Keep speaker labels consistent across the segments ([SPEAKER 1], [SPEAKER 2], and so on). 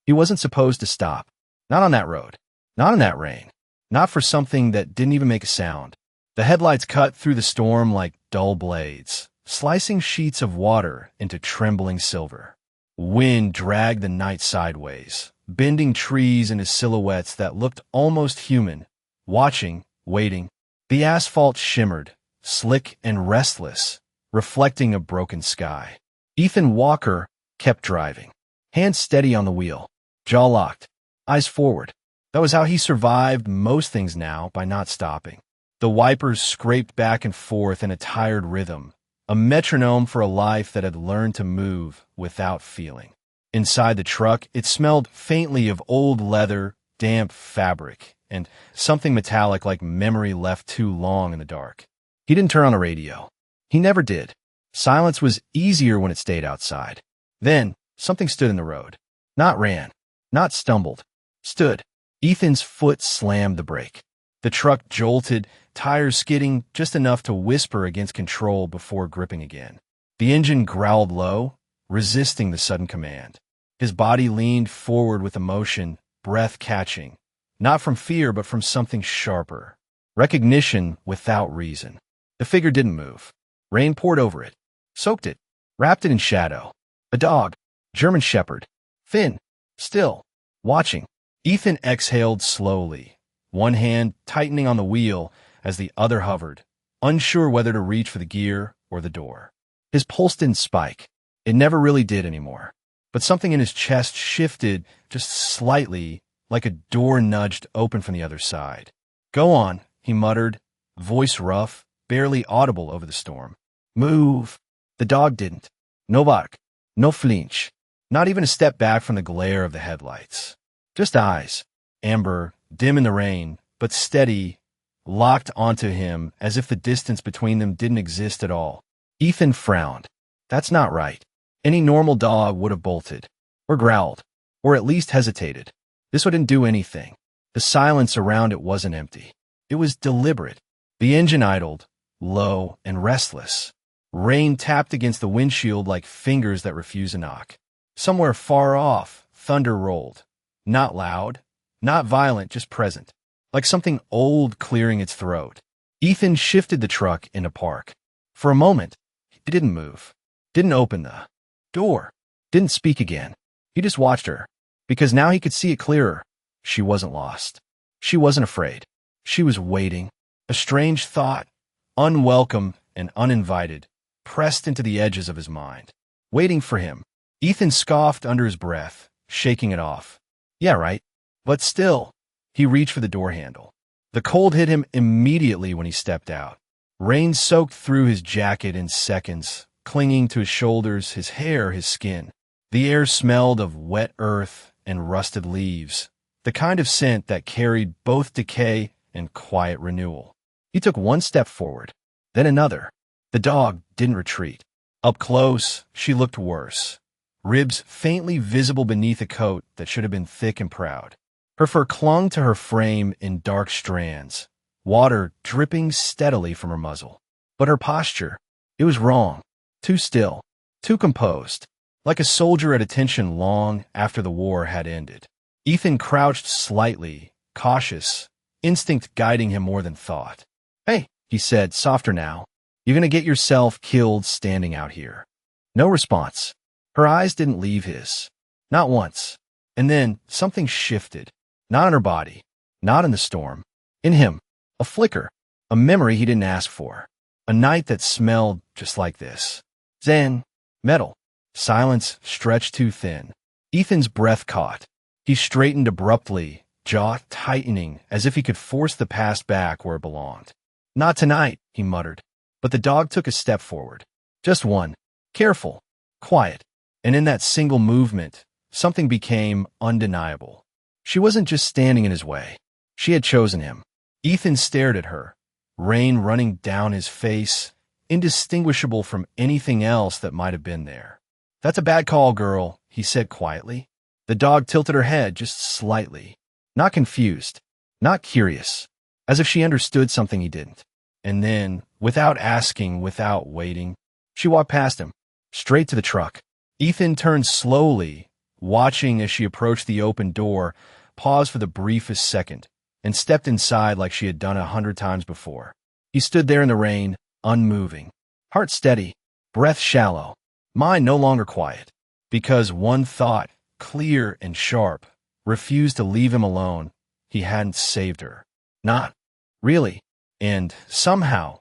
[SPEAKER 1] He wasn't supposed to stop. Not on that road. Not in that rain. Not for something that didn't even make a sound. The headlights cut through the storm like dull blades, slicing sheets of water into trembling silver. Wind dragged the night sideways, bending trees into silhouettes that looked almost human. Watching, waiting. The asphalt shimmered, slick and restless, reflecting a broken sky. Ethan Walker kept driving, hands steady on the wheel, jaw locked, eyes forward. That was how he survived most things now, by not stopping. The wipers scraped back and forth in a tired rhythm, a metronome for a life that had learned to move without feeling. Inside the truck, it smelled faintly of old leather, damp fabric, and something metallic like memory left too long in the dark. He didn't turn on the radio. He never did. Silence was easier when it stayed outside. Then, something stood in the road. Not ran. Not stumbled. Stood. Ethan's foot slammed the brake. The truck jolted, tires skidding just enough to whisper against control before gripping again. The engine growled low, resisting the sudden command. His body leaned forward with emotion, breath catching. Not from fear, but from something sharper. Recognition without reason. The figure didn't move. Rain poured over it, soaked it, wrapped it in shadow. A dog, German Shepherd, thin, still, watching. Ethan exhaled slowly, one hand tightening on the wheel as the other hovered, unsure whether to reach for the gear or the door. His pulse didn't spike. It never really did anymore. But something in his chest shifted just slightly, like a door nudged open from the other side. "Go on," he muttered, voice rough, barely audible over the storm. "Move." The dog didn't. No bark, no flinch, not even a step back from the glare of the headlights. Just eyes, amber, dim in the rain, but steady, locked onto him as if the distance between them didn't exist at all. Ethan frowned. That's not right. Any normal dog would have bolted, or growled, or at least hesitated. This wouldn't do anything. The silence around it wasn't empty. It was deliberate. The engine idled, low and restless. Rain tapped against the windshield like fingers that refuse a knock. Somewhere far off, thunder rolled. Not loud, not violent, just present. Like something old clearing its throat. Ethan shifted the truck into park. For a moment, he didn't move. Didn't open the door. Didn't speak again. He just watched her. Because now he could see it clearer. She wasn't lost. She wasn't afraid. She was waiting. A strange thought, unwelcome and uninvited, pressed into the edges of his mind. Waiting for him. Ethan scoffed under his breath, shaking it off. Yeah, right. But still, he reached for the door handle. The cold hit him immediately when he stepped out. Rain soaked through his jacket in seconds, clinging to his shoulders, his hair, his skin. The air smelled of wet earth and rusted leaves, the kind of scent that carried both decay and quiet renewal. He took one step forward, then another. The dog didn't retreat. Up close, she looked worse. Ribs faintly visible beneath a coat that should have been thick and proud. Her fur clung to her frame in dark strands, water dripping steadily from her muzzle. But her posture, it was wrong. Too still, too composed, like a soldier at attention long after the war had ended. Ethan crouched slightly, cautious, instinct guiding him more than thought. "Hey," he said, softer now. "You're gonna get yourself killed standing out here." No response. Her eyes didn't leave his. Not once. And then something shifted. Not in her body. Not in the storm. In him. A flicker. A memory he didn't ask for. A night that smelled just like this. Zen. Metal. Silence stretched too thin. Ethan's breath caught. He straightened abruptly, jaw tightening as if he could force the past back where it belonged. "Not tonight," he muttered. But the dog took a step forward. Just one. Careful. Quiet. And in that single movement, something became undeniable. She wasn't just standing in his way. She had chosen him. Ethan stared at her, rain running down his face, indistinguishable from anything else that might have been there. "That's a bad call, girl," he said quietly. The dog tilted her head just slightly. Not confused, not curious, as if she understood something he didn't. And then, without asking, without waiting, she walked past him, straight to the truck. Ethan turned slowly, watching as she approached the open door, paused for the briefest second, and stepped inside like she had done 100 times before. He stood there in the rain, unmoving, heart steady, breath shallow, mind no longer quiet, because one thought, clear and sharp, refused to leave him alone. He hadn't saved her. Not really. And somehow,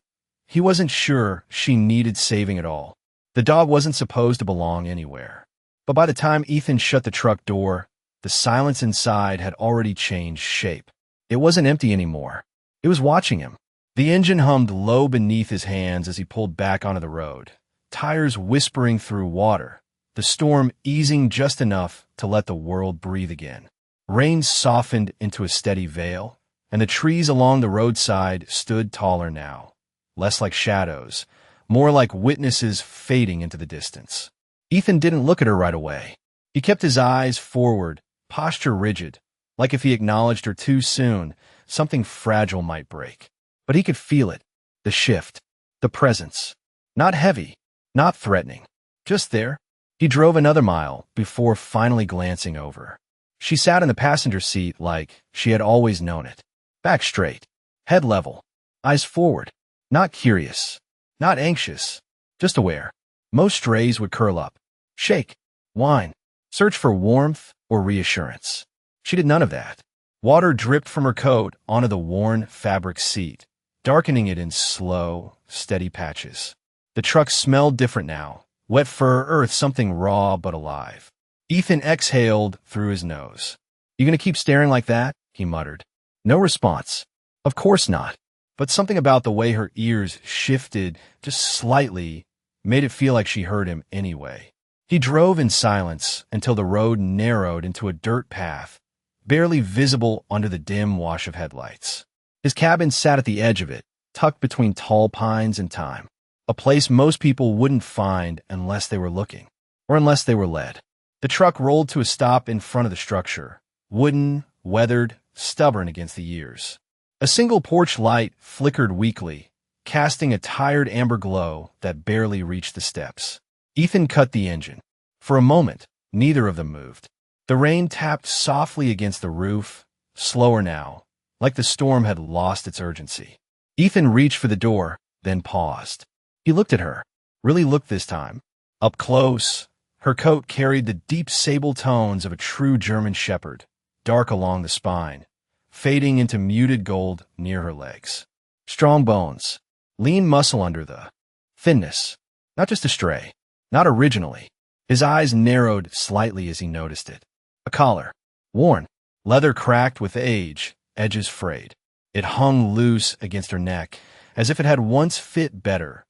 [SPEAKER 1] he wasn't sure she needed saving at all. The dog wasn't supposed to belong anywhere. But by the time Ethan shut the truck door, the silence inside had already changed shape. It wasn't empty anymore. It was watching him. The engine hummed low beneath his hands as he pulled back onto the road, tires whispering through water, the storm easing just enough to let the world breathe again. Rain softened into a steady veil, and the trees along the roadside stood taller now, less like shadows, more like witnesses fading into the distance. Ethan didn't look at her right away. He kept his eyes forward, posture rigid, like if he acknowledged her too soon, something fragile might break. But he could feel it, the shift, the presence. Not heavy, not threatening, just there. He drove another mile before finally glancing over. She sat in the passenger seat like she had always known it. Back straight, head level, eyes forward, not curious, not anxious, just aware. Most strays would curl up, shake, whine, search for warmth or reassurance. She did none of that. Water dripped from her coat onto the worn fabric seat, darkening it in slow, steady patches. The truck smelled different now. Wet fur, earth, something raw but alive. Ethan exhaled through his nose. "You gonna keep staring like that?" he muttered. No response. Of course not. But something about the way her ears shifted just slightly made it feel like she heard him anyway. He drove in silence until the road narrowed into a dirt path, barely visible under the dim wash of headlights. His cabin sat at the edge of it, tucked between tall pines and thyme, a place most people wouldn't find unless they were looking, or unless they were led. The truck rolled to a stop in front of the structure, wooden, weathered, stubborn against the years. A single porch light flickered weakly, casting a tired amber glow that barely reached the steps. Ethan cut the engine. For a moment, neither of them moved. The rain tapped softly against the roof, slower now, like the storm had lost its urgency. Ethan reached for the door, then paused. He looked at her, really looked this time. Up close, her coat carried the deep sable tones of a true German shepherd, dark along the spine, fading into muted gold near her legs. Strong bones, lean muscle under the thinness, not just a stray, not originally. His eyes narrowed slightly as he noticed it. A collar, worn, leather cracked with age, edges frayed. It hung loose against her neck, as if it had once fit better,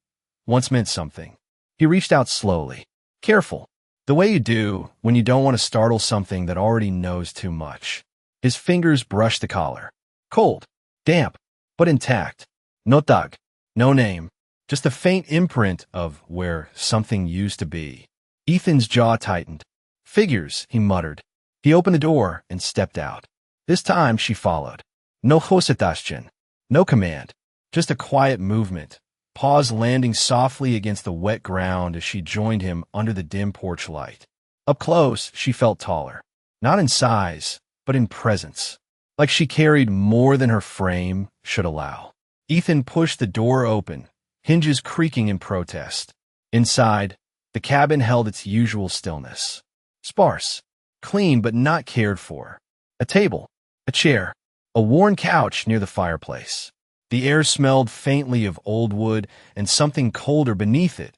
[SPEAKER 1] once meant something. He reached out slowly, careful, the way you do when you don't want to startle something that already knows too much. His fingers brushed the collar. Cold, damp, but intact. No tag, no name, just a faint imprint of where something used to be. Ethan's jaw tightened. Figures, he muttered. He opened the door and stepped out. This time she followed. No hositashchen, no command, just a quiet movement, paws landing softly against the wet ground as she joined him under the dim porch light. Up close, she felt taller, not in size, but in presence, like she carried more than her frame should allow. Ethan pushed the door open, hinges creaking in protest. Inside, the cabin held its usual stillness. Sparse, clean but not cared for. A table, a chair, a worn couch near the fireplace. The air smelled faintly of old wood and something colder beneath it,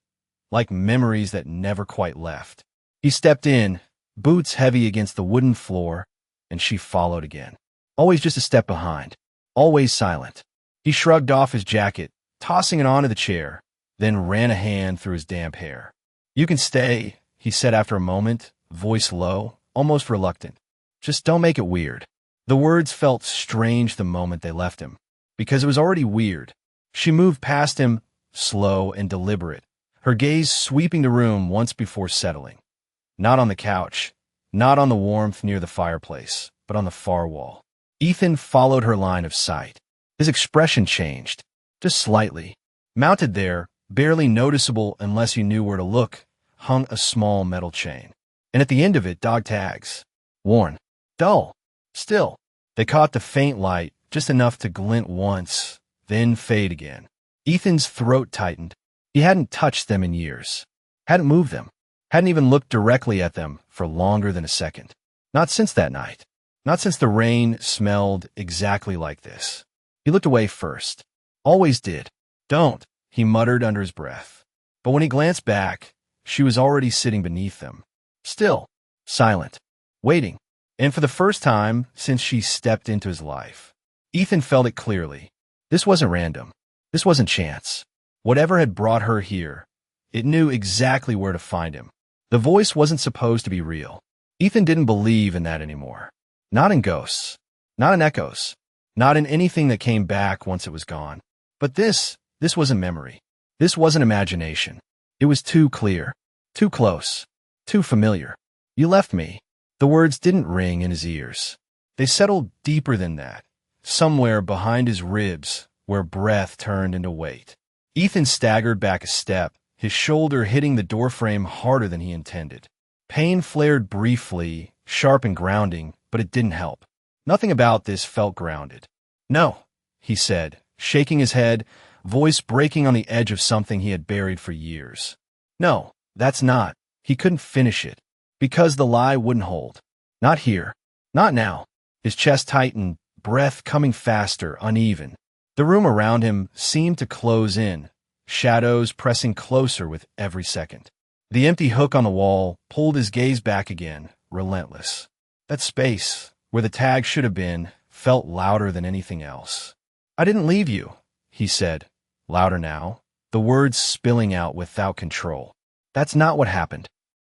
[SPEAKER 1] like memories that never quite left. He stepped in, boots heavy against the wooden floor, and she followed again. Always just a step behind, always silent. He shrugged off his jacket, tossing it onto the chair, then ran a hand through his damp hair. "You can stay," he said after a moment, voice low, almost reluctant. "Just don't make it weird." The words felt strange the moment they left him, because it was already weird. She moved past him, slow and deliberate, her gaze sweeping the room once before settling. Not on the couch, not on the warmth near the fireplace, but on the far wall. Ethan followed her line of sight. His expression changed, just slightly. Mounted there, barely noticeable unless you knew where to look, hung a small metal chain. and at the end of it, dog tags. Worn. Dull. Still. They caught the faint light, just enough to glint once, then fade again. Ethan's throat tightened. He hadn't touched them in years. Hadn't moved them. Hadn't even looked directly at them for longer than a second. Not since that night. Not since the rain smelled exactly like this. He looked away first. Always did. Don't, he muttered under his breath. But when he glanced back, she was already sitting beneath them. Still. Silent. Waiting. And for the first time since she stepped into his life, Ethan felt it clearly. This wasn't random. This wasn't chance. Whatever had brought her here, it knew exactly where to find him. The voice wasn't supposed to be real. Ethan didn't believe in that anymore. Not in ghosts. Not in echoes. Not in anything that came back once it was gone. But this wasn't memory. This wasn't imagination. It was too clear. Too close. Too familiar. You left me. The words didn't ring in his ears. They settled deeper than that, somewhere behind his ribs, where breath turned into weight. Ethan staggered back a step, his shoulder hitting the doorframe harder than he intended. Pain flared briefly, sharp and grounding, but it didn't help. Nothing about this felt grounded. No, he said, shaking his head, voice breaking on the edge of something he had buried for years. No, that's not. He couldn't finish it. Because the lie wouldn't hold. Not here. Not now. His chest tightened, breath coming faster, uneven. The room around him seemed to close in, shadows pressing closer with every second. The empty hook on the wall pulled his gaze back again, relentless. That space, where the tag should have been, felt louder than anything else. I didn't leave you, he said, louder now, the words spilling out without control. That's not what happened.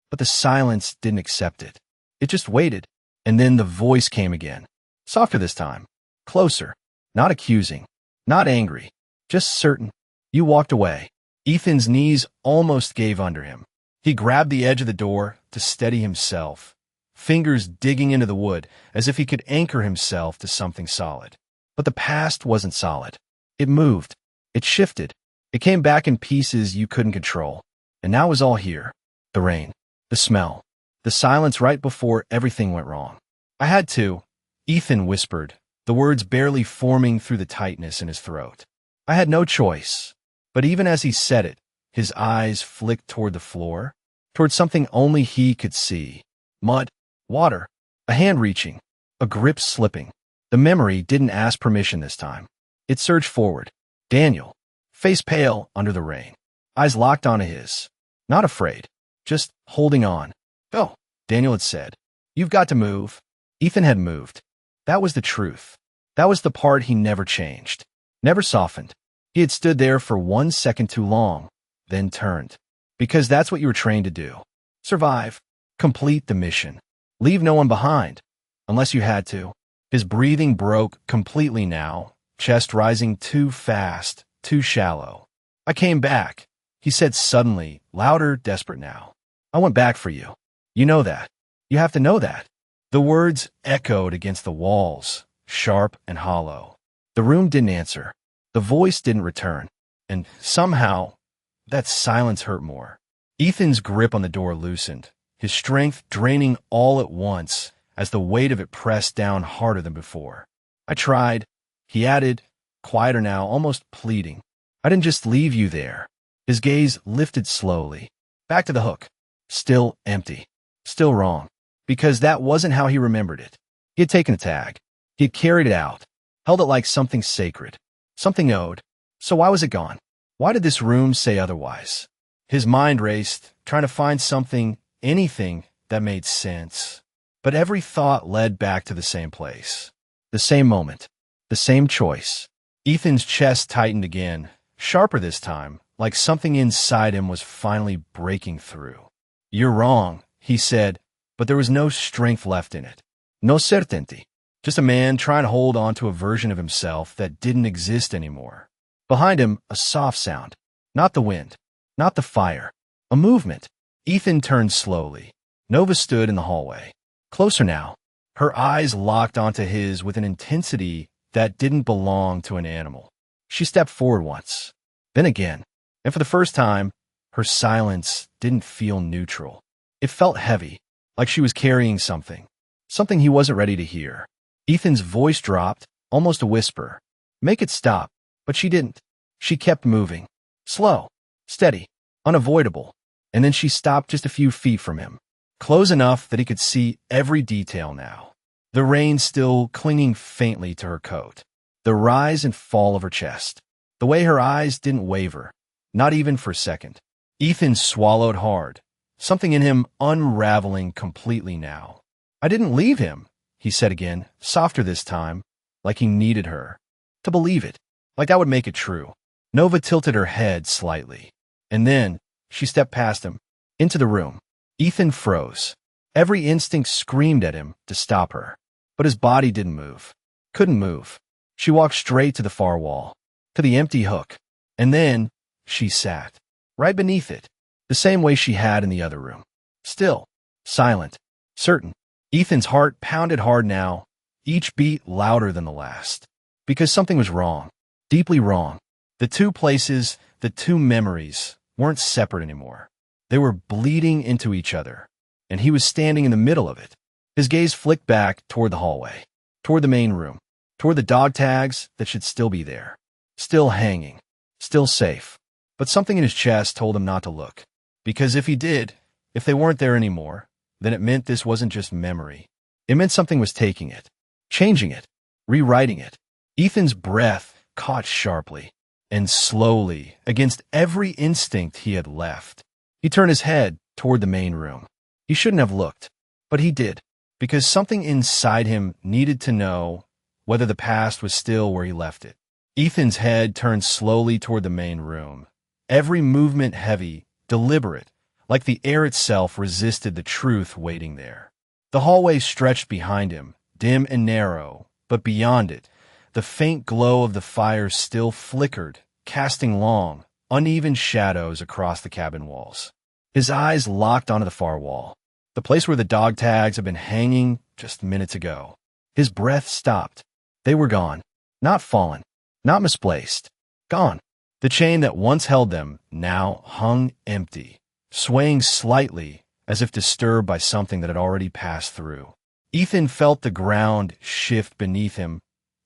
[SPEAKER 1] But the silence didn't accept it. It just waited, and then the voice came again. Softer this time. Closer. Not accusing. Not angry. Just certain. You walked away. Ethan's knees almost gave under him. He grabbed the edge of the door to steady himself, fingers digging into the wood as if he could anchor himself to something solid. But the past wasn't solid. It moved. It shifted. It came back in pieces you couldn't control. And now it was all here. The rain. The smell. The silence right before everything went wrong. I had to, Ethan whispered, the words barely forming through the tightness in his throat. I had no choice. But even as he said it, his eyes flicked toward the floor, toward something only he could see. Mud, water, a hand reaching, a grip slipping. The memory didn't ask permission this time. It surged forward. Daniel, face pale under the rain, eyes locked onto his. Not afraid. Just holding on. Oh, Daniel had said. You've got to move. Ethan had moved. That was the truth. That was the part he never changed. Never softened. He had stood there for 1 second too long, then turned. Because that's what you were trained to do. Survive. Complete the mission. Leave no one behind. Unless you had to. His breathing broke completely now, chest rising too fast, too shallow. I came back, he said suddenly, louder, desperate now. I went back for you. You know that. You have to know that. The words echoed against the walls, sharp and hollow. The room didn't answer. The voice didn't return. And somehow, that silence hurt more. Ethan's grip on the door loosened, his strength draining all at once as the weight of it pressed down harder than before. I tried, he added, quieter now, almost pleading. I didn't just leave you there. His gaze lifted slowly. Back to the hook. Still empty. Still wrong. Because that wasn't how he remembered it. He had taken a tag. He had carried it out. Held it like something sacred. Something owed. So why was it gone? Why did this room say otherwise? His mind raced, trying to find something, anything, that made sense. But every thought led back to the same place. The same moment. The same choice. Ethan's chest tightened again, sharper this time, like something inside him was finally breaking through. You're wrong, he said, but there was no strength left in it. No certainty. Just a man trying to hold on to a version of himself that didn't exist anymore. Behind him, a soft sound. Not the wind. Not the fire. A movement. Ethan turned slowly. Nova stood in the hallway. Closer now. Her eyes locked onto his with an intensity that didn't belong to an animal. She stepped forward once. Then again. And for the first time, her silence didn't feel neutral. It felt heavy. like she was carrying something. Something he wasn't ready to hear. Ethan's voice dropped, almost a whisper. Make it stop. But she didn't. She kept moving. Slow, steady, unavoidable. And then she stopped just a few feet from him. Close enough that he could see every detail now. The rain still clinging faintly to her coat. The rise and fall of her chest. The way her eyes didn't waver. Not even for a second. Ethan swallowed hard. Something in him unraveling completely now. I didn't leave him, he said again, softer this time, like he needed her to believe it, like that would make it true. Nova tilted her head slightly. And then she stepped past him, into the room. Ethan froze. Every instinct screamed at him to stop her. But his body didn't move. Couldn't move. She walked straight to the far wall, to the empty hook. And then she sat, right beneath it, the same way she had in the other room. Still, silent, certain. Ethan's heart pounded hard now, each beat louder than the last. Because something was wrong, deeply wrong. The two places, the two memories, weren't separate anymore. They were bleeding into each other, and he was standing in the middle of it. His gaze flicked back toward the hallway, toward the main room, toward the dog tags that should still be there. Still hanging, still safe. But something in his chest told him not to look. Because if he did, if they weren't there anymore, then it meant this wasn't just memory. It meant something was taking it, changing it, rewriting it. Ethan's breath caught sharply and slowly against every instinct he had left. He turned his head toward the main room. He shouldn't have looked, but he did, because something inside him needed to know whether the past was still where he left it. Ethan's head turned slowly toward the main room, every movement heavy, deliberate, like the air itself resisted the truth waiting there. The hallway stretched behind him, dim and narrow, but beyond it, the faint glow of the fire still flickered, casting long, uneven shadows across the cabin walls. His eyes locked onto the far wall, the place where the dog tags had been hanging just minutes ago. His breath stopped. They were gone. Not fallen. Not misplaced. Gone. The chain that once held them now hung empty, swaying slightly as if disturbed by something that had already passed through. Ethan felt the ground shift beneath him,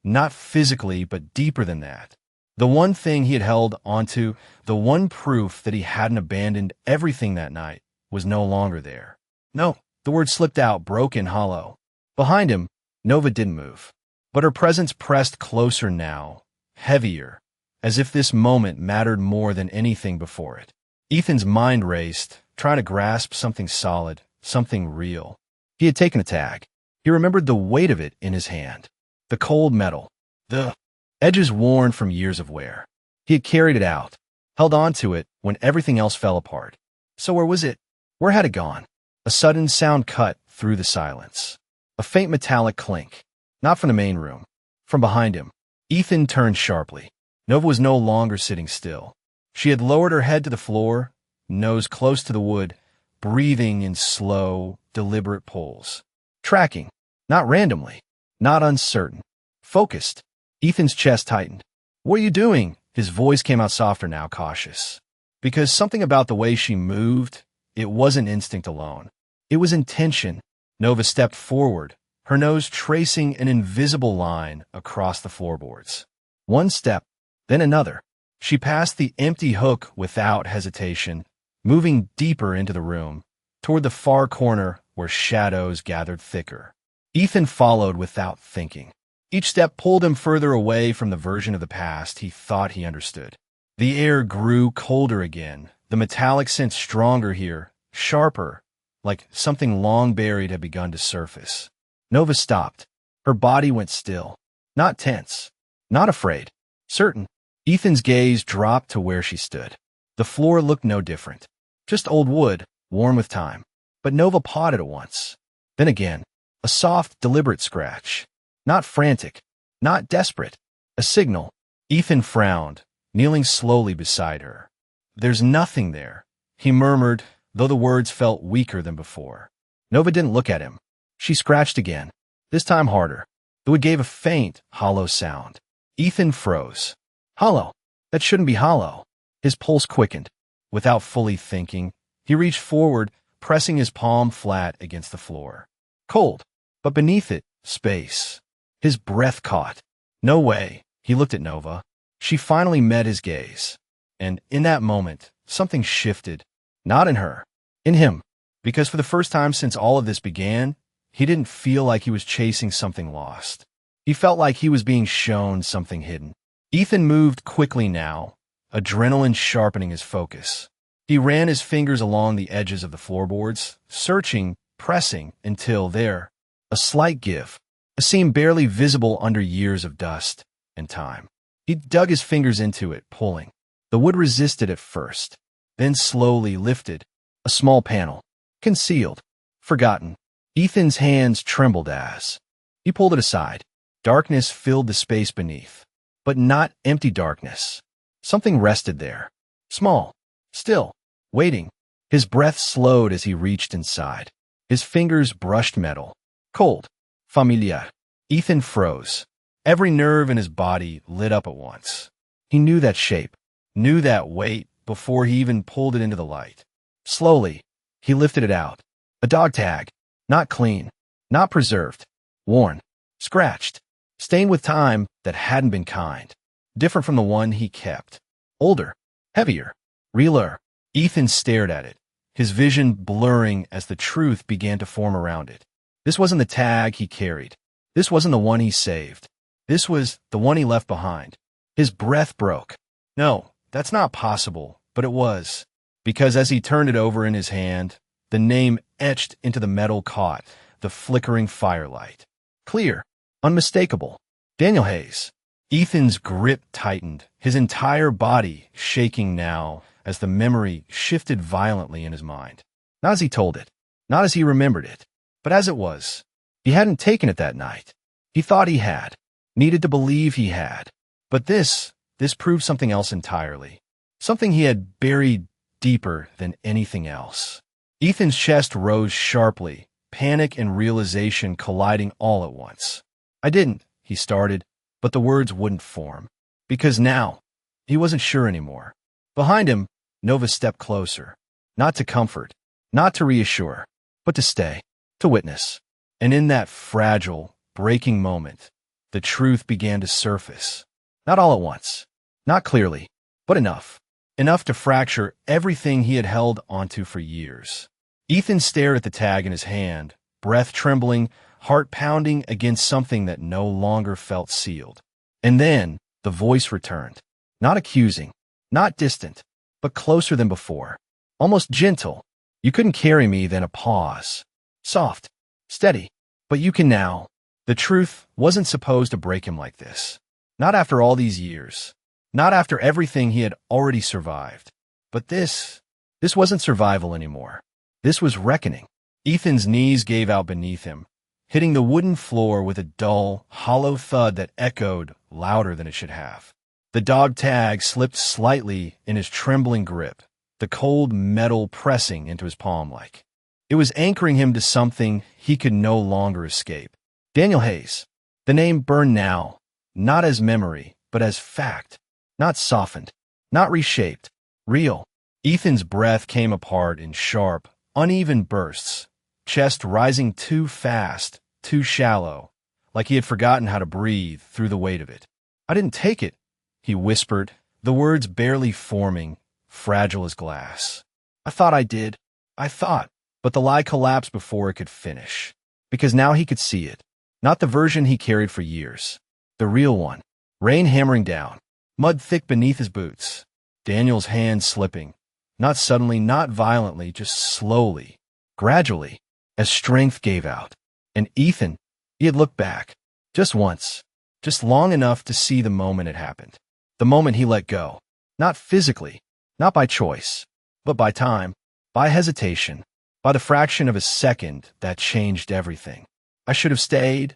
[SPEAKER 1] not physically but deeper than that. The one thing he had held onto, the one proof that he hadn't abandoned everything that night, was no longer there. No, the word slipped out, broken, hollow. Behind him, Nova didn't move, but her presence pressed closer now, heavier, as if this moment mattered more than anything before it. Ethan's mind raced, trying to grasp something solid, something real. He had taken a tag. He remembered the weight of it in his hand. The cold metal. The edges worn from years of wear. He had carried it out, held on to it when everything else fell apart. So where was it? Where had it gone? A sudden sound cut through the silence. A faint metallic clink. Not from the main room. From behind him. Ethan turned sharply. Nova was no longer sitting still. She had lowered her head to the floor, nose close to the wood, breathing in slow, deliberate pulls. Tracking. Not randomly. Not uncertain. Focused. Ethan's chest tightened. What are you doing? His voice came out softer now, cautious. Because something about the way she moved, it wasn't instinct alone. It was intention. Nova stepped forward, her nose tracing an invisible line across the floorboards. One step, then another. She passed the empty hook without hesitation, moving deeper into the room, toward the far corner where shadows gathered thicker. Ethan followed without thinking. Each step pulled him further away from the version of the past he thought he understood. The air grew colder again, the metallic scent stronger here, sharper, like something long buried had begun to surface. Nova stopped. Her body went still. Not tense. Not afraid. Certain. Ethan's gaze dropped to where she stood. The floor looked no different. Just old wood, worn with time. But Nova pawed it at once. Then again, a soft, deliberate scratch. Not frantic. Not desperate. A signal. Ethan frowned, kneeling slowly beside her. There's nothing there, he murmured, though the words felt weaker than before. Nova didn't look at him. She scratched again, this time harder. The wood gave a faint, hollow sound. Ethan froze. Hollow. That shouldn't be hollow. His pulse quickened. Without fully thinking, he reached forward, pressing his palm flat against the floor. Cold, but beneath it, space. His breath caught. No way. He looked at Nova. She finally met his gaze. And in that moment, something shifted. Not in her. In him. Because for the first time since all of this began, he didn't feel like he was chasing something lost. He felt like he was being shown something hidden. Ethan moved quickly now, adrenaline sharpening his focus. He ran his fingers along the edges of the floorboards, searching, pressing, until there, a slight give, a seam barely visible under years of dust and time. He dug his fingers into it, pulling. The wood resisted at first, then slowly lifted, a small panel, concealed, forgotten. Ethan's hands trembled as he pulled it aside. Darkness filled the space beneath, but not empty darkness. Something rested there, small, still, waiting. His breath slowed as he reached inside. His fingers brushed metal. Cold, familiar. Ethan froze. Every nerve in his body lit up at once. He knew that shape, knew that weight before he even pulled it into the light. Slowly, he lifted it out. A dog tag. Not clean, not preserved, worn, scratched, stained with time that hadn't been kind. Different from the one he kept. Older, heavier, realer. Ethan stared at it, his vision blurring as the truth began to form around it. This wasn't the tag he carried. This wasn't the one he saved. This was the one he left behind. His breath broke. No, that's not possible, but it was. Because as he turned it over in his hand, the name etched into the metal caught the flickering firelight. Clear, unmistakable. Daniel Hayes. Ethan's grip tightened, his entire body shaking now as the memory shifted violently in his mind. Not as he told it, not as he remembered it, but as it was. He hadn't taken it that night. He thought he had, needed to believe he had. But this proved something else entirely. Something he had buried deeper than anything else. Ethan's chest rose sharply, panic and realization colliding all at once. I didn't, he started, but the words wouldn't form. Because now, he wasn't sure anymore. Behind him, Nova stepped closer. Not to comfort, not to reassure, but to stay, to witness. And in that fragile, breaking moment, the truth began to surface. Not all at once, not clearly, but enough. Enough to fracture everything he had held onto for years. Ethan stared at the tag in his hand, breath trembling, heart pounding against something that no longer felt sealed. And then the voice returned, not accusing, not distant, but closer than before, almost gentle. You couldn't carry me, then a pause. Soft, steady, but you can now. The truth wasn't supposed to break him like this. Not after all these years. Not after everything he had already survived. But this wasn't survival anymore. This was reckoning. Ethan's knees gave out beneath him, hitting the wooden floor with a dull, hollow thud that echoed louder than it should have. The dog tag slipped slightly in his trembling grip, the cold metal pressing into his palm like. It was anchoring him to something he could no longer escape. Daniel Hayes. The name burned now, not as memory, but as fact. Not softened, not reshaped, real. Ethan's breath came apart in sharp, uneven bursts, chest rising too fast, too shallow, like he had forgotten how to breathe through the weight of it. I didn't take it, he whispered, the words barely forming, fragile as glass. I thought I did. I thought. But the lie collapsed before it could finish. Because now he could see it. Not the version he carried for years. The real one. Rain hammering down. Mud thick beneath his boots. Daniel's hand slipping. Not suddenly, not violently, just slowly, gradually, as strength gave out. And Ethan, he had looked back. Just once. Just long enough to see the moment it happened. The moment he let go. Not physically. Not by choice. But by time. By hesitation. By the fraction of a second that changed everything. I should have stayed.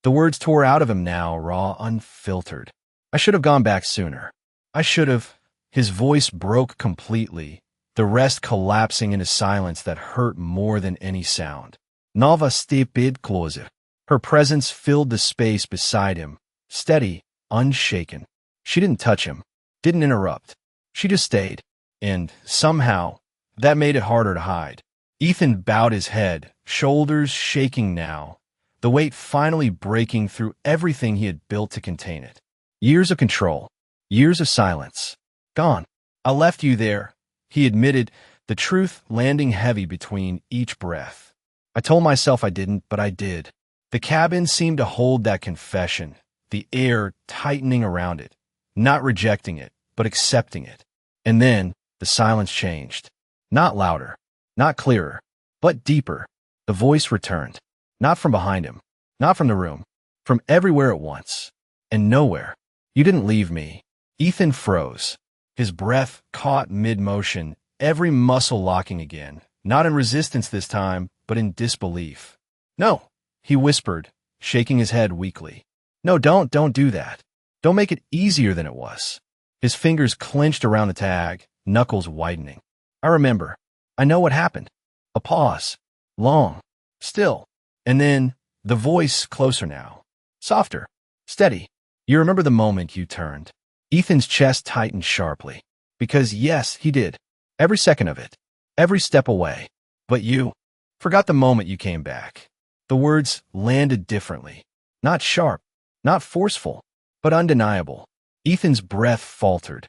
[SPEAKER 1] The words tore out of him now, raw, unfiltered. I should have gone back sooner. I should have. His voice broke completely, the rest collapsing into silence that hurt more than any sound. Nova stepped closer. Her presence filled the space beside him, steady, unshaken. She didn't touch him, didn't interrupt. She just stayed. And, somehow, that made it harder to hide. Ethan bowed his head, shoulders shaking now, the weight finally breaking through everything he had built to contain it. Years of control, years of silence. Gone. I left you there, he admitted, the truth landing heavy between each breath. I told myself I didn't, but I did. The cabin seemed to hold that confession, the air tightening around it, not rejecting it, but accepting it. And then the silence changed. Not louder, not clearer, but deeper. The voice returned, not from behind him, not from the room, from everywhere at once, and nowhere. You didn't leave me. Ethan froze, his breath caught mid-motion, every muscle locking again, not in resistance this time, but in disbelief. No, he whispered, shaking his head weakly. No, don't do that. Don't make it easier than it was. His fingers clenched around the tag, knuckles widening. I remember. I know what happened. A pause. Long. Still. And then, the voice closer now. Softer. Steady. You remember the moment you turned. Ethan's chest tightened sharply. Because yes, he did. Every second of it. Every step away. But you forgot the moment you came back. The words landed differently. Not sharp. Not forceful. But undeniable. Ethan's breath faltered.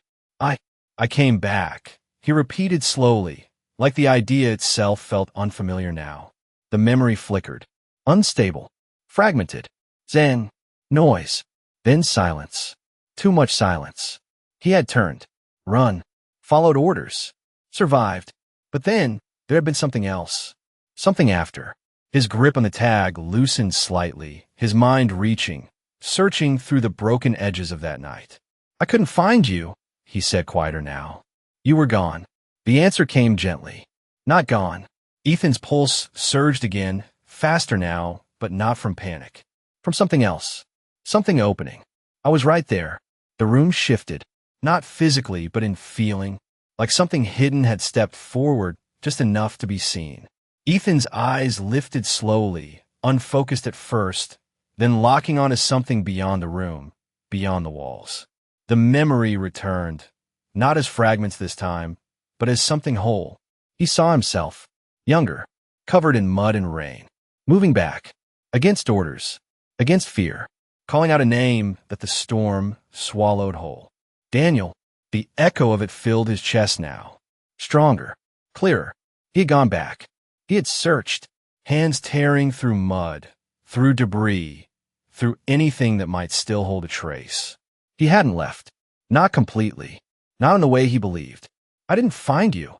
[SPEAKER 1] I came back. He repeated slowly, like the idea itself felt unfamiliar now. The memory flickered. Unstable. Fragmented. Then, noise. Then silence. Too much silence. He had turned. Run. Followed orders. Survived. But then, there had been something else. Something after. His grip on the tag loosened slightly, his mind reaching, searching through the broken edges of that night. I couldn't find you, he said quieter now. You were gone. The answer came gently. Not gone. Ethan's pulse surged again, faster now, but not from panic. From something else. Something opening. I was right there. The room shifted. Not physically, but in feeling. Like something hidden had stepped forward, just enough to be seen. Ethan's eyes lifted slowly, unfocused at first, then locking onto something beyond the room, beyond the walls. The memory returned, not as fragments this time, but as something whole. He saw himself, younger, covered in mud and rain, moving back, against orders, against fear, calling out a name that the storm swallowed whole. Daniel. The echo of it filled his chest now. Stronger, clearer. He had gone back. He had searched, hands tearing through mud, through debris, through anything that might still hold a trace. He hadn't left. Not completely. Not in the way he believed. I didn't find you.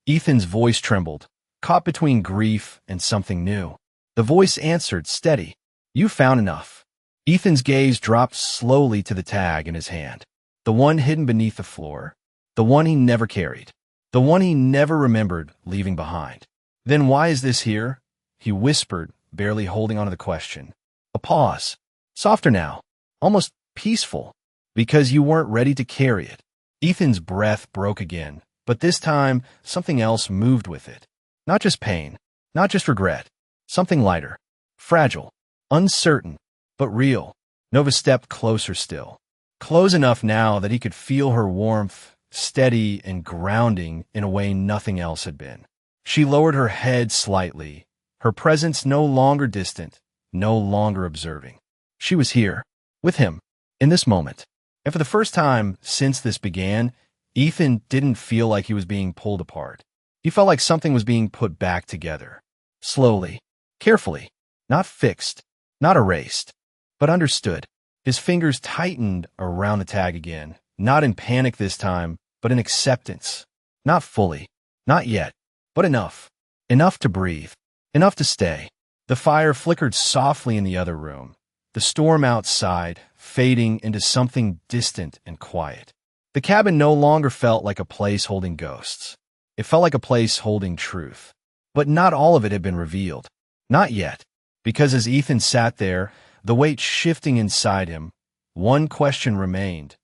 [SPEAKER 1] Ethan's voice trembled, caught between grief and something new. The voice answered, steady. You found enough. Ethan's gaze dropped slowly to the tag in his hand. The one hidden beneath the floor. The one he never carried. The one he never remembered leaving behind. Then why is this here? He whispered, barely holding on to the question. A pause. Softer now. Almost peaceful. Because you weren't ready to carry it. Ethan's breath broke again, but this time something else moved with it. Not just pain, not just regret. Something lighter, fragile, uncertain, but real. Nova stepped closer still. Close enough now that he could feel her warmth, steady and grounding in a way nothing else had been. She lowered her head slightly, her presence no longer distant, no longer observing. She was here, with him, in this moment. And for the first time since this began, Ethan didn't feel like he was being pulled apart. He felt like something was being put back together. Slowly, carefully, not fixed, not erased, but understood. His fingers tightened around the tag again, not in panic this time, but in acceptance. Not fully, not yet, but enough. Enough to breathe, enough to stay. The fire flickered softly in the other room, the storm outside fading into something distant and quiet. The cabin no longer felt like a place holding ghosts. It felt like a place holding truth. But not all of it had been revealed. Not yet, because as Ethan sat there, the weight shifting inside him, one question remained,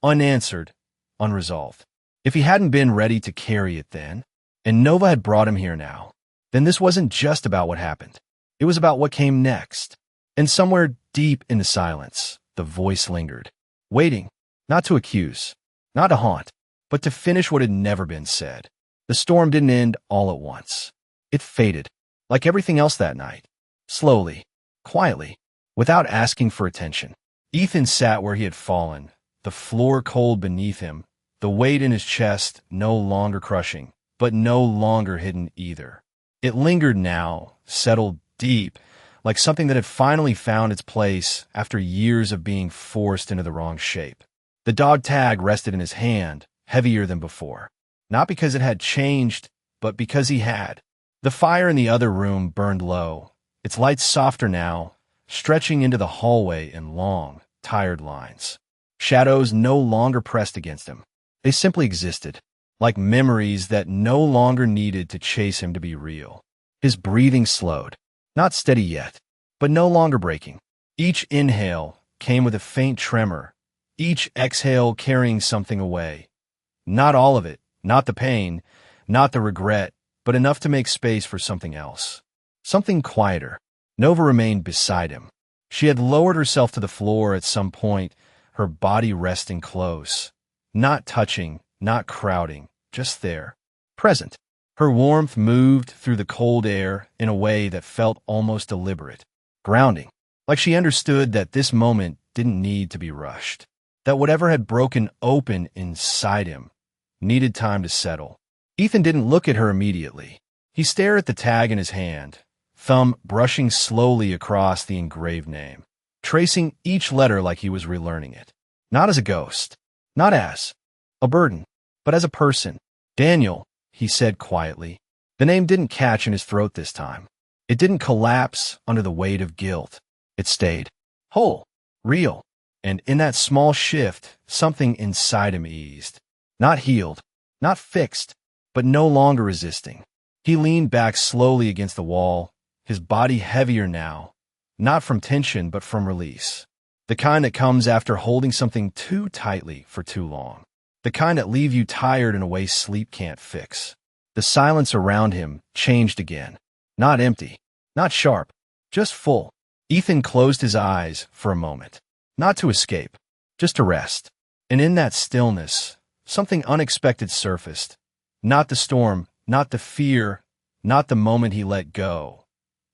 [SPEAKER 1] unanswered, unresolved. If he hadn't been ready to carry it then, and Nova had brought him here now, then this wasn't just about what happened. It was about what came next. And somewhere deep in the silence, the voice lingered, waiting, not to accuse, not to haunt, but to finish what had never been said. The storm didn't end all at once. It faded, like everything else that night. Slowly, quietly, without asking for attention. Ethan sat where he had fallen, the floor cold beneath him, the weight in his chest no longer crushing, but no longer hidden either. It lingered now, settled deep, like something that had finally found its place after years of being forced into the wrong shape. The dog tag rested in his hand, heavier than before. Not because it had changed, but because he had. The fire in the other room burned low, its lights softer now, stretching into the hallway in long, tired lines. Shadows no longer pressed against him. They simply existed, like memories that no longer needed to chase him to be real. His breathing slowed, not steady yet, but no longer breaking. Each inhale came with a faint tremor, each exhale carrying something away. Not all of it, not the pain, not the regret, but enough to make space for something else. Something quieter. Nova remained beside him. She had lowered herself to the floor at some point, her body resting close. Not touching, not crowding, just there. Present. Her warmth moved through the cold air in a way that felt almost deliberate. Grounding. Like she understood that this moment didn't need to be rushed. That whatever had broken open inside him needed time to settle. Ethan didn't look at her immediately. He stared at the tag in his hand, thumb brushing slowly across the engraved name, tracing each letter like he was relearning it. Not as a ghost, not as a burden, but as a person. Daniel, he said quietly. The name didn't catch in his throat this time. It didn't collapse under the weight of guilt. It stayed whole, real, and in that small shift, something inside him eased. Not healed, not fixed, but no longer resisting. He leaned back slowly against the wall, his body heavier now, not from tension but from release. The kind that comes after holding something too tightly for too long. The kind that leave you tired in a way sleep can't fix. The silence around him changed again. Not empty, not sharp, just full. Ethan closed his eyes for a moment. Not to escape, just to rest. And in that stillness, something unexpected surfaced. Not the storm, not the fear, not the moment he let go,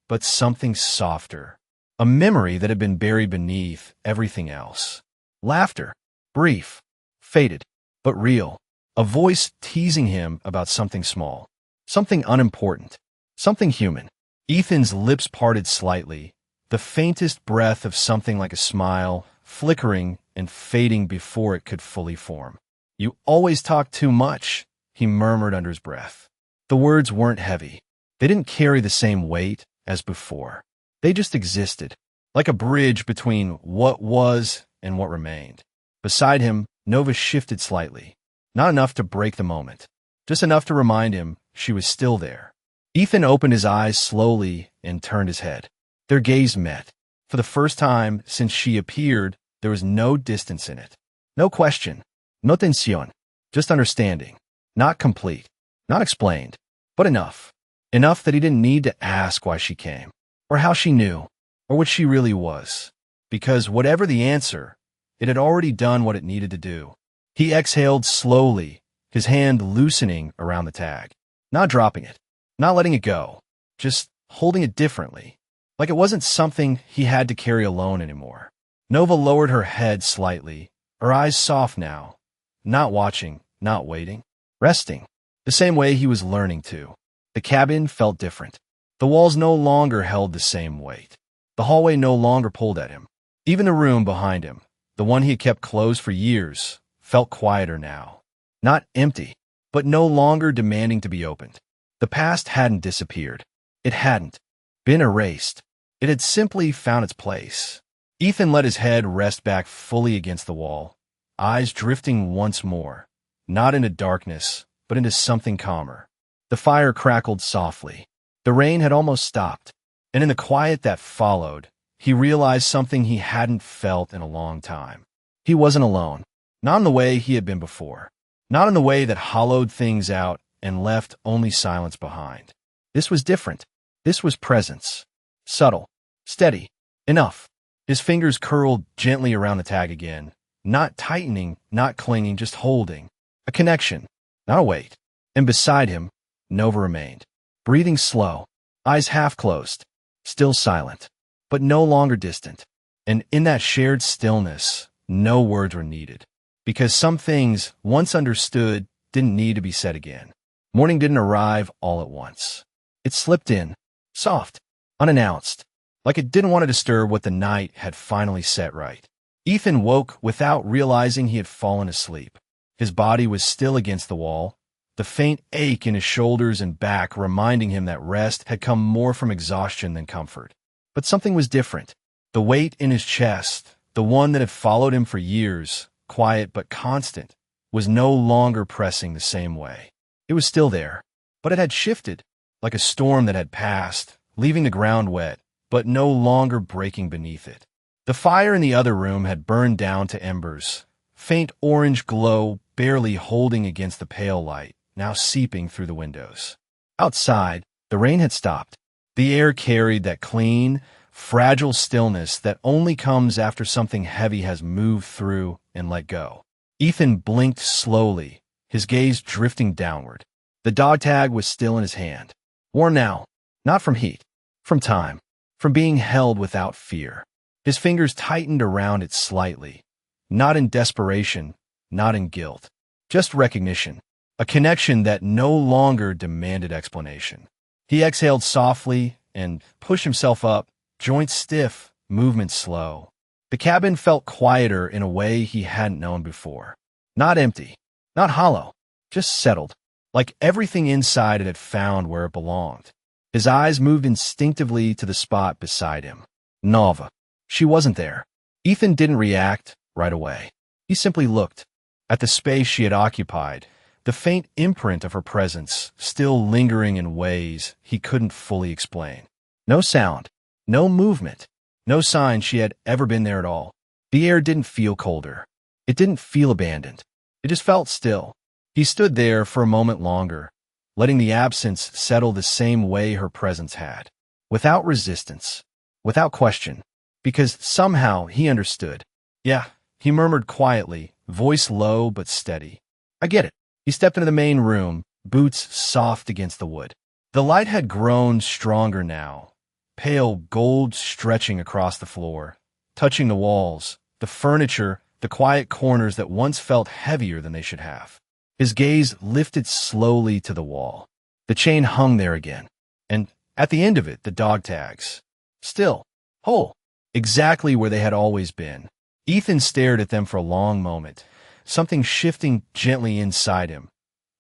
[SPEAKER 1] but something softer. A memory that had been buried beneath everything else. Laughter, brief, faded, but real. A voice teasing him about something small, something unimportant, something human. Ethan's lips parted slightly, the faintest breath of something like a smile, flickering and fading before it could fully form. "You always talk too much," he murmured under his breath. The words weren't heavy. They didn't carry the same weight as before. They just existed, like a bridge between what was and what remained. Beside him, Nova shifted slightly. Not enough to break the moment, just enough to remind him she was still there. Ethan opened his eyes slowly and turned his head. Their gaze met. For the first time since she appeared, there was no distance in it. No question. No tensión. Just understanding. Not complete. Not explained. But enough. Enough that he didn't need to ask why she came, or how she knew, or what she really was. Because whatever the answer, it had already done what it needed to do. He exhaled slowly, his hand loosening around the tag. Not dropping it. Not letting it go. Just holding it differently. Like it wasn't something he had to carry alone anymore. Nova lowered her head slightly, her eyes soft now. Not watching, not waiting. Resting. The same way he was learning to. The cabin felt different. The walls no longer held the same weight. The hallway no longer pulled at him. Even the room behind him, the one he had kept closed for years, felt quieter now. Not empty, but no longer demanding to be opened. The past hadn't disappeared. It hadn't been erased. It had simply found its place. Ethan let his head rest back fully against the wall, eyes drifting once more, not into darkness, but into something calmer. The fire crackled softly. The rain had almost stopped, and in the quiet that followed, he realized something he hadn't felt in a long time. He wasn't alone, not in the way he had been before, not in the way that hollowed things out and left only silence behind. This was different. This was presence. Subtle, steady, enough. His fingers curled gently around the tag again, not tightening, not clinging, just holding. A connection, not a weight. And beside him, Nova remained. breathing slow, eyes half closed, still silent, but no longer distant. And in that shared stillness, no words were needed, because some things, once understood, didn't need to be said again. Morning didn't arrive all at once. It slipped in, soft, unannounced, like it didn't want to disturb what the night had finally set right. Ethan woke without realizing he had fallen asleep. His body was still against the wall, the faint ache in his shoulders and back reminding him that rest had come more from exhaustion than comfort. But something was different. The weight in his chest, the one that had followed him for years, quiet but constant, was no longer pressing the same way. It was still there, but it had shifted, like a storm that had passed, leaving the ground wet, but no longer breaking beneath it. The fire in the other room had burned down to embers, faint orange glow barely holding against the pale light, now seeping through the windows. Outside, the rain had stopped. The air carried that clean, fragile stillness that only comes after something heavy has moved through and let go. Ethan blinked slowly, his gaze drifting downward. The dog tag was still in his hand. Worn now, not from heat, from time, from being held without fear. His fingers tightened around it slightly, not in desperation, not in guilt, just recognition, a connection that no longer demanded explanation. He exhaled softly and pushed himself up, joints stiff, movement slow. The cabin felt quieter in a way he hadn't known before. Not empty, not hollow, just settled, like everything inside it had found where it belonged. His eyes moved instinctively to the spot beside him. Nova. She wasn't there. Ethan didn't react right away. He simply looked at the space she had occupied, the faint imprint of her presence still lingering in ways he couldn't fully explain. No sound, no movement, no sign she had ever been there at all. The air didn't feel colder. It didn't feel abandoned. It just felt still. He stood there for a moment longer, letting the absence settle the same way her presence had, without resistance, without question, because somehow he understood. Yeah, he murmured quietly, voice low but steady. I get it. He stepped into the main room, boots soft against the wood. The light had grown stronger now, pale gold stretching across the floor, touching the walls, the furniture, the quiet corners that once felt heavier than they should have. His gaze lifted slowly to the wall. The chain hung there again, and at the end of it, the dog tags. Still, whole, exactly where they had always been. Ethan stared at them for a long moment, something shifting gently inside him.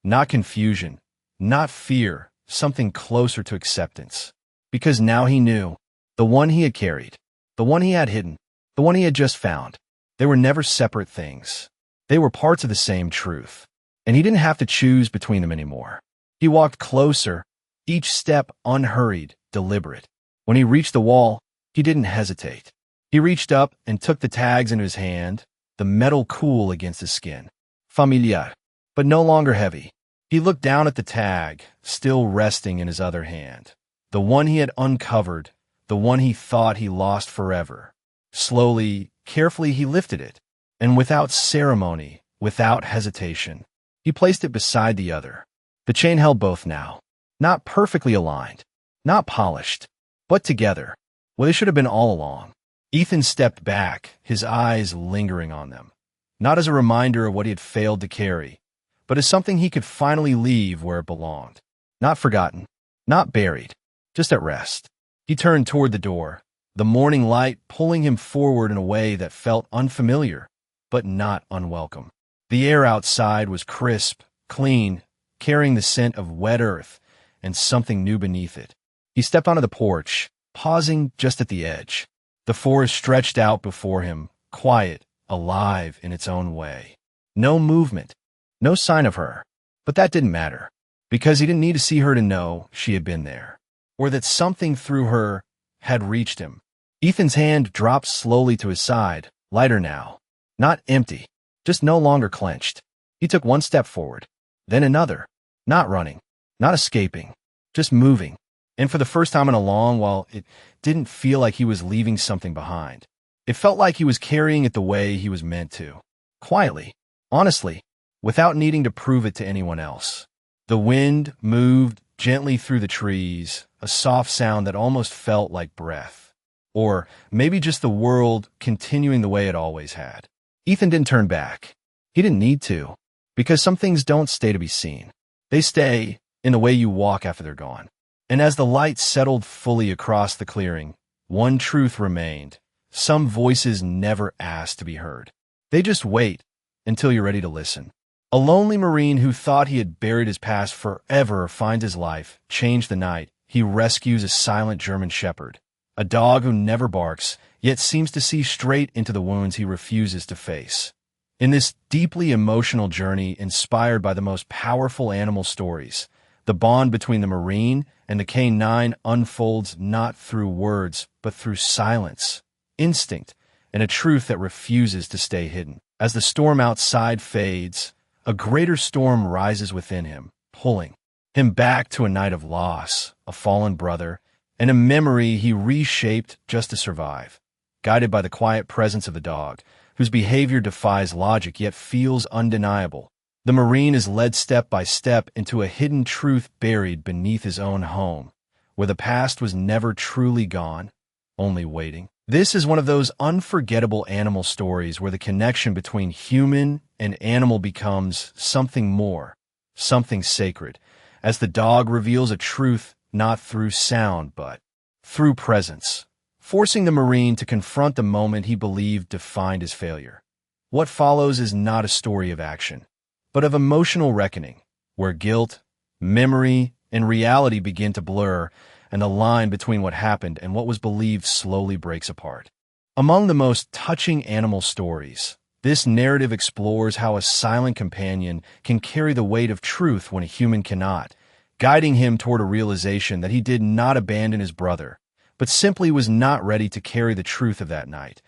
[SPEAKER 1] Not confusion, not fear, something closer to acceptance. Because now he knew, the one he had carried, the one he had hidden, the one he had just found, they were never separate things. They were parts of the same truth, and he didn't have to choose between them anymore. He walked closer, each step unhurried, deliberate. When he reached the wall, he didn't hesitate. He reached up and took the tags into his hand, the metal cool against his skin. Familiar, but no longer heavy. He looked down at the tag, still resting in his other hand. The one he had uncovered, the one he thought he lost forever. Slowly, carefully he lifted it, and without ceremony, without hesitation, he placed it beside the other. The chain held both now, not perfectly aligned, not polished, but together, where they should have been all along. Ethan stepped back, his eyes lingering on them, not as a reminder of what he had failed to carry, but as something he could finally leave where it belonged. Not forgotten, not buried, just at rest. He turned toward the door, the morning light pulling him forward in a way that felt unfamiliar, but not unwelcome. The air outside was crisp, clean, carrying the scent of wet earth and something new beneath it. He stepped onto the porch, pausing just at the edge. The forest stretched out before him, quiet, alive in its own way. No movement, no sign of her. But that didn't matter, because he didn't need to see her to know she had been there, or that something through her had reached him. Ethan's hand dropped slowly to his side, lighter now. Not empty, just no longer clenched. He took one step forward, then another, not running, not escaping, just moving. And for the first time in a long while, it didn't feel like he was leaving something behind. It felt like he was carrying it the way he was meant to. Quietly, honestly, without needing to prove it to anyone else. The wind moved gently through the trees, a soft sound that almost felt like breath. Or maybe just the world continuing the way it always had. Ethan didn't turn back. He didn't need to, because some things don't stay to be seen. They stay in the way you walk after they're gone. And as the light settled fully across the clearing, one truth remained. Some voices never ask to be heard. They just wait until you're ready to listen. A lonely Marine who thought he had buried his past forever finds his life changed the night he rescues a silent German shepherd, a dog who never barks, yet seems to see straight into the wounds he refuses to face. In this deeply emotional journey inspired by the most powerful animal stories, the bond between the Marine and the K9 unfolds not through words, but through silence, instinct, and a truth that refuses to stay hidden. As the storm outside fades, a greater storm rises within him, pulling him back to a night of loss, a fallen brother, and a memory he reshaped just to survive. Guided by the quiet presence of the dog, whose behavior defies logic yet feels undeniable, the Marine is led step by step into a hidden truth buried beneath his own home, where the past was never truly gone, only waiting. This is one of those unforgettable animal stories where the connection between human and animal becomes something more, something sacred, as the dog reveals a truth not through sound but through presence, forcing the Marine to confront the moment he believed defined his failure. What follows is not a story of action, but of emotional reckoning, where guilt, memory, and reality begin to blur, and the line between what happened and what was believed slowly breaks apart. Among the most touching animal stories, this narrative explores how a silent companion can carry the weight of truth when a human cannot, guiding him toward a realization that he did not abandon his brother, but simply was not ready to carry the truth of that night.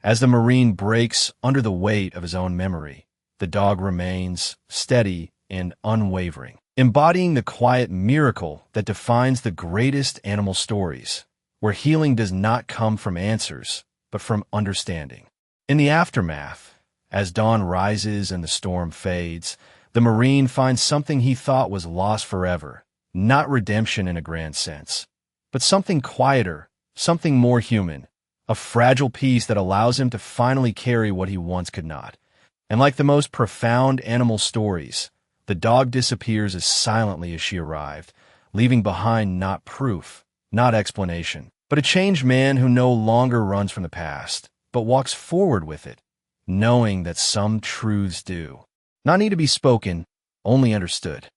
[SPEAKER 1] As the Marine breaks under the weight of his own memory, the dog remains steady and unwavering, embodying the quiet miracle that defines the greatest animal stories, where healing does not come from answers, but from understanding. In the aftermath, as dawn rises and the storm fades, the Marine finds something he thought was lost forever, not redemption in a grand sense, but something quieter, something more human, a fragile piece that allows him to finally carry what he once could not. And like the most profound animal stories, the dog disappears as silently as she arrived, leaving behind not proof, not explanation, but a changed man who no longer runs from the past, but walks forward with it, knowing that some truths do not need to be spoken, only understood.